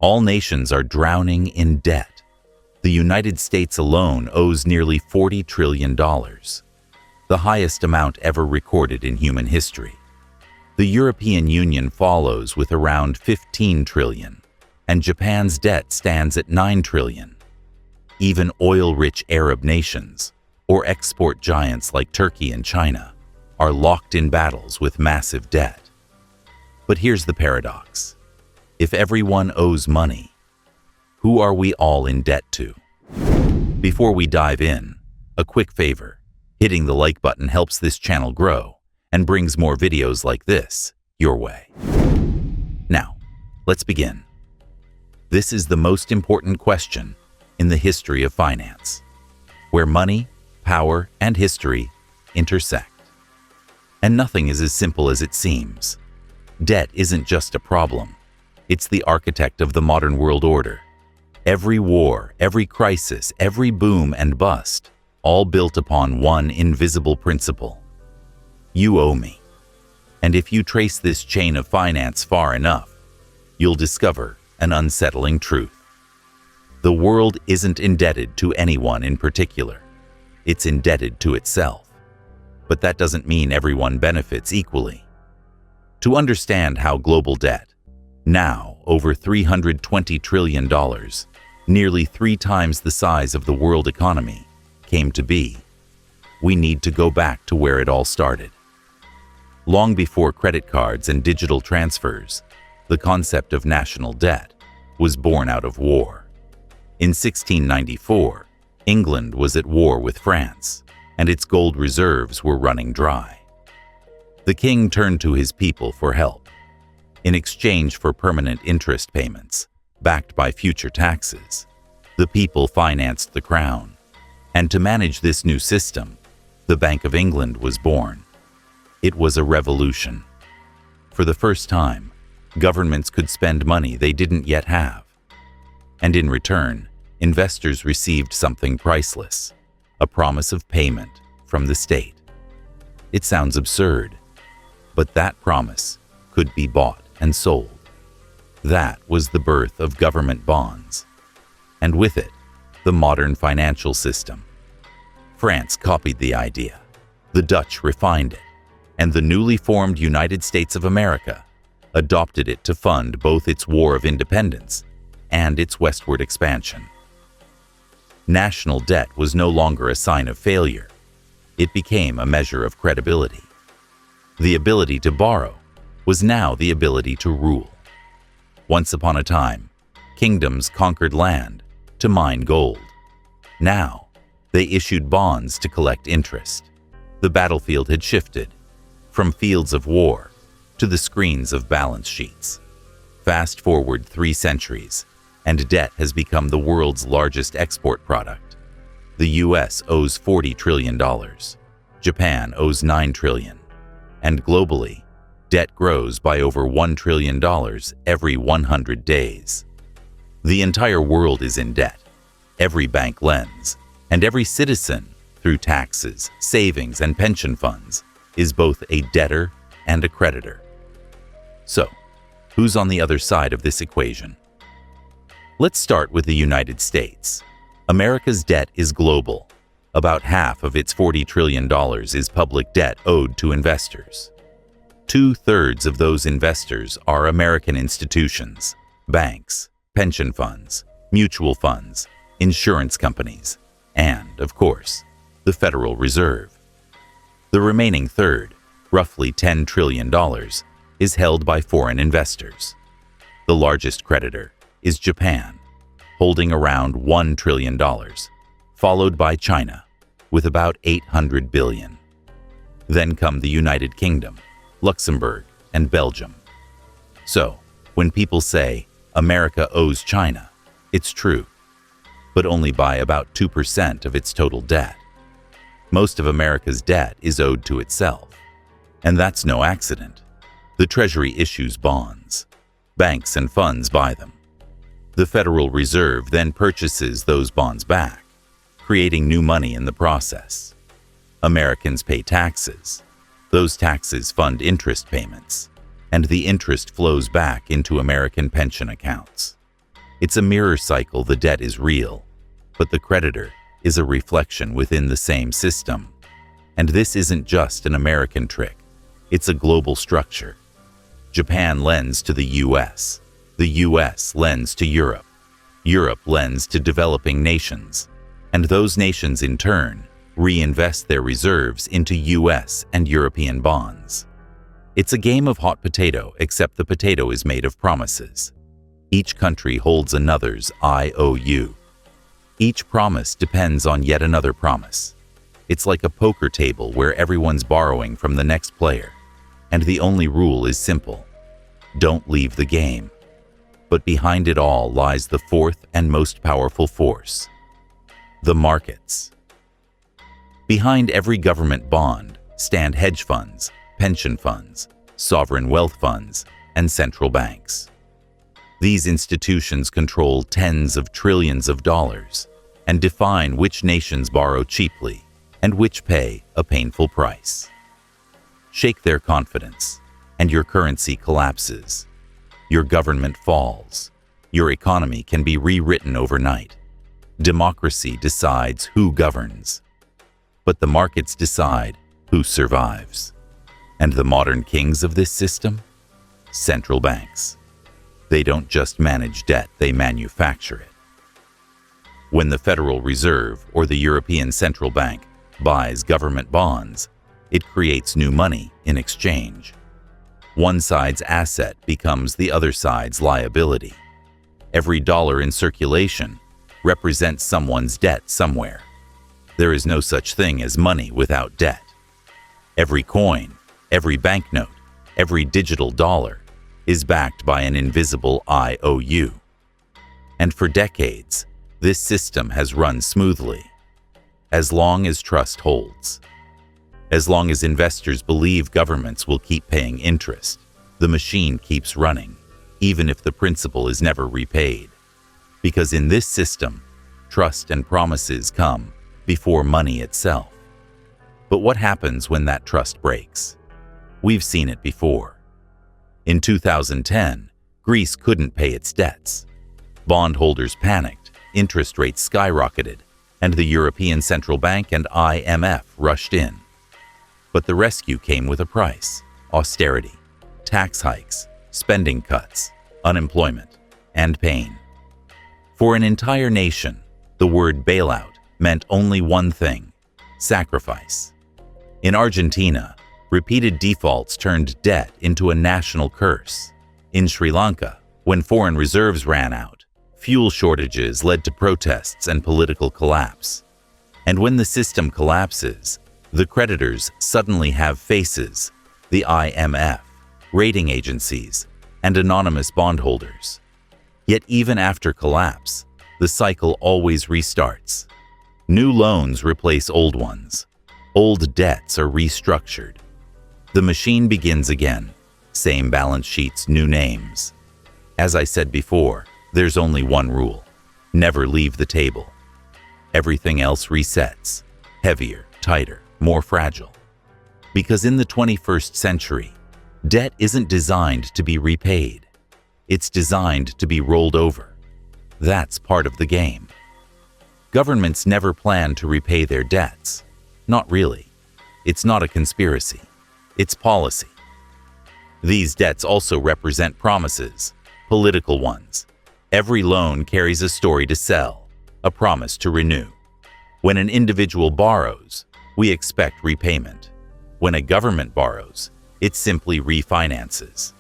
All nations are drowning in debt. The United States alone owes nearly $40 trillion, the highest amount ever recorded in human history. The European Union follows with around $15 trillion, and Japan's debt stands at $9 trillion. Even oil-rich Arab nations, or export giants like Turkey and China, are locked in battles with massive debt. But here's the paradox. If everyone owes money, who are we all in debt to? Before we dive in, a quick favor. Hitting the like button helps this channel grow and brings more videos like this your way. Now, let's begin. This is the most important question in the history of finance, where money, power, and history intersect. And nothing is as simple as it seems. Debt isn't just a problem. It's the architect of the modern world order. Every war, every crisis, every boom and bust, all built upon one invisible principle. You owe me. And if you trace this chain of finance far enough, you'll discover an unsettling truth. The world isn't indebted to anyone in particular. It's indebted to itself. But that doesn't mean everyone benefits equally. To understand how global debt, now over $320 trillion, nearly 3 times the size of the world economy, came to be, we need to go back to where it all started. Long before credit cards and digital transfers, the concept of national debt was born out of war. In 1694, England was at war with France, and its gold reserves were running dry. The king turned to his people for help. In exchange for permanent interest payments, backed by future taxes, the people financed the crown. And to manage this new system, the Bank of England was born. It was a revolution. For the first time, governments could spend money they didn't yet have. And in return, investors received something priceless, a promise of payment from the state. It sounds absurd, but that promise could be bought and sold. That was the birth of government bonds, and with it, the modern financial system. France copied the idea, the Dutch refined it, and the newly formed United States of America adopted it to fund both its war of independence and its westward expansion. National debt was no longer a sign of failure. It became a measure of credibility. The ability to borrow was now the ability to rule. Once upon a time, kingdoms conquered land to mine gold. Now, they issued bonds to collect interest. The battlefield had shifted from fields of war to the screens of balance sheets. Fast forward 3 centuries, and debt has become the world's largest export product. The US owes $40 trillion. Japan owes $9 trillion. And globally, debt grows by over $1 trillion every 100 days. The entire world is in debt. Every bank lends, and every citizen, through taxes, savings, and pension funds, is both a debtor and a creditor. So, who's on the other side of this equation? Let's start with the United States. America's debt is global. About half of its $40 trillion is public debt owed to investors. 2/3 of those investors are American institutions, banks, pension funds, mutual funds, insurance companies, and, of course, the Federal Reserve. The remaining third, roughly $10 trillion, is held by foreign investors. The largest creditor is Japan, holding around $1 trillion, followed by China, with about $800 billion. Then come the United Kingdom, Luxembourg, and Belgium. So, when people say America owes China, it's true, but only by about 2% of its total debt. Most of America's debt is owed to itself, and that's no accident. The Treasury issues bonds. Banks and funds buy them. The Federal Reserve then purchases those bonds back, creating new money in the process. Americans pay taxes. Those taxes fund interest payments, and the interest flows back into American pension accounts. It's a mirror cycle. The debt is real, but the creditor is a reflection within the same system. And this isn't just an American trick. It's a global structure. Japan lends to the US. The US lends to Europe. Europe lends to developing nations. And those nations, in turn, reinvest their reserves into US and European bonds. It's a game of hot potato, except the potato is made of promises. Each country holds another's IOU. Each promise depends on yet another promise. It's like a poker table where everyone's borrowing from the next player. And the only rule is simple: don't leave the game. But behind it all lies the fourth and most powerful force: the markets. Behind every government bond stand hedge funds, pension funds, sovereign wealth funds, and central banks. These institutions control tens of trillions of dollars and define which nations borrow cheaply and which pay a painful price. Shake their confidence, and your currency collapses. Your government falls. Your economy can be rewritten overnight. Democracy decides who governs. But the markets decide who survives. And the modern kings of this system? Central banks. They don't just manage debt, they manufacture it. When the Federal Reserve or the European Central Bank buys government bonds, it creates new money in exchange. One side's asset becomes the other side's liability. Every dollar in circulation represents someone's debt somewhere. There is no such thing as money without debt. Every coin, every banknote, every digital dollar is backed by an invisible IOU. And for decades, this system has run smoothly. As long as trust holds. As long as investors believe governments will keep paying interest, the machine keeps running, even if the principal is never repaid. Because in this system, trust and promises come before money itself. But what happens when that trust breaks? We've seen it before. In 2010, Greece couldn't pay its debts. Bondholders panicked, interest rates skyrocketed, and the European Central Bank and IMF rushed in. But the rescue came with a price: austerity, tax hikes, spending cuts, unemployment, and pain. For an entire nation, the word bailout meant only one thing: sacrifice. In Argentina, repeated defaults turned debt into a national curse. In Sri Lanka, when foreign reserves ran out, fuel shortages led to protests and political collapse. And when the system collapses, the creditors suddenly have faces: the IMF, rating agencies, and anonymous bondholders. Yet even after collapse, the cycle always restarts. New loans replace old ones. Old debts are restructured. The machine begins again. Same balance sheets, new names. As I said before, there's only one rule: never leave the table. Everything else resets. Heavier, tighter, more fragile. Because in the 21st century, debt isn't designed to be repaid. It's designed to be rolled over. That's part of the game. Governments never plan to repay their debts. Not really. It's not a conspiracy. It's policy. These debts also represent promises, political ones. Every loan carries a story to sell, a promise to renew. When an individual borrows, we expect repayment. When a government borrows, it simply refinances.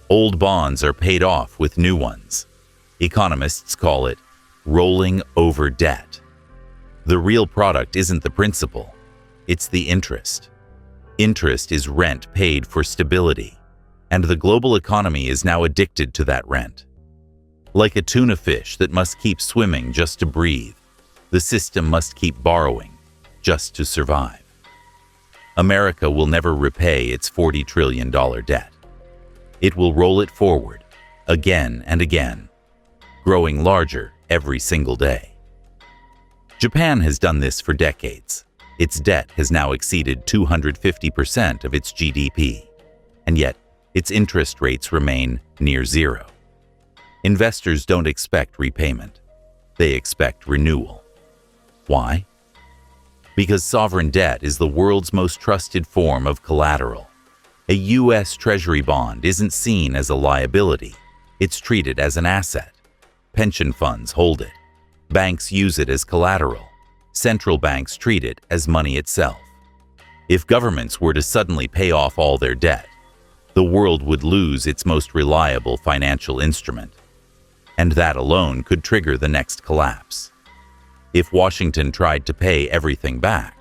Old bonds are paid off with new ones. Economists call it rolling over debt. The real product isn't the principal, it's the interest. Interest is rent paid for stability, and the global economy is now addicted to that rent. Like a tuna fish that must keep swimming just to breathe, the system must keep borrowing just to survive. America will never repay its $40 trillion debt. It will roll it forward, again and again, growing larger every single day. Japan has done this for decades. Its debt has now exceeded 250% of its GDP, and yet its interest rates remain near zero. Investors don't expect repayment. They expect renewal. Why? Because sovereign debt is the world's most trusted form of collateral. A U.S. Treasury bond isn't seen as a liability. It's treated as an asset. Pension funds hold it. Banks use it as collateral. Central banks treat it as money itself. If governments were to suddenly pay off all their debt, the world would lose its most reliable financial instrument. And that alone could trigger the next collapse. If Washington tried to pay everything back,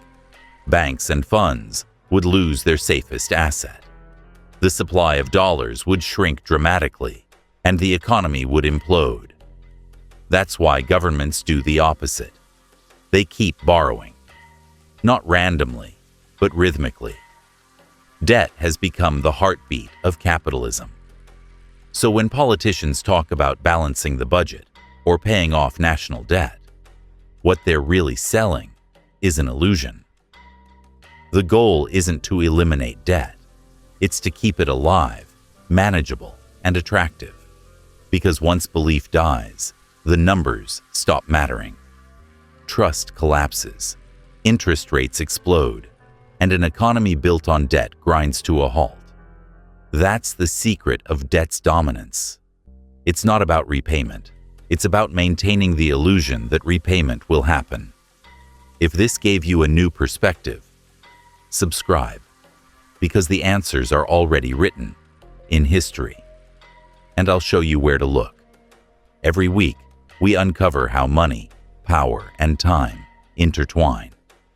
banks and funds would lose their safest asset. The supply of dollars would shrink dramatically, and the economy would implode. That's why governments do the opposite. They keep borrowing. Not randomly, but rhythmically. Debt has become the heartbeat of capitalism. So when politicians talk about balancing the budget or paying off national debt, what they're really selling is an illusion. The goal isn't to eliminate debt. It's to keep it alive, manageable, and attractive. Because once belief dies, the numbers stop mattering. Trust collapses, interest rates explode, and an economy built on debt grinds to a halt. That's the secret of debt's dominance. It's not about repayment. It's about maintaining the illusion that repayment will happen. If this gave you a new perspective, subscribe, because the answers are already written in history. And I'll show you where to look. Every week, we uncover how money, power, and time intertwine,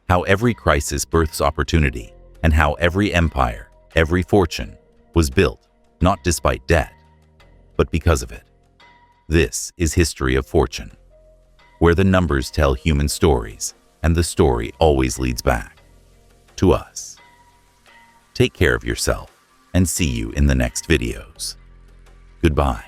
how every crisis births opportunity, and how every empire, every fortune, was built not despite debt, but because of it. This is History of Fortune, where the numbers tell human stories, and the story always leads back to us. Take care of yourself, and see you in the next videos. Goodbye.